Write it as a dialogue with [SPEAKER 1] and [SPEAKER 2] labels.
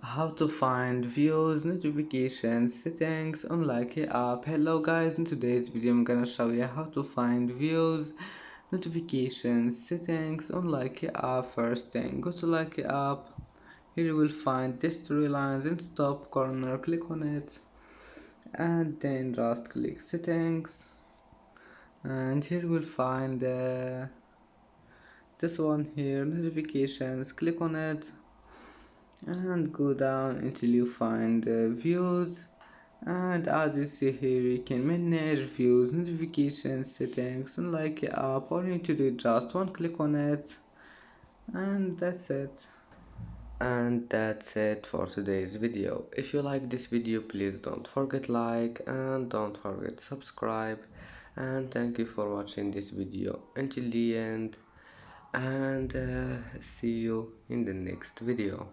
[SPEAKER 1] How to find views, notifications, settings on Likee app. Hello guys, in today's video I'm gonna show you how to find views, notifications, settings on Likee app. First thing, go to Likee app. Here you will find this three lines in top corner. Click on it and then just click settings, and here you will find this one here, notifications. Click on it and go down until you find views, and as you see here you can manage views, notifications, settings and like app. All you need to do is just one click on it, and that's it. And that's it for today's video. If you like this video, please don't forget like and don't forget subscribe, and thank you for watching this video until the end, and see you in the next video.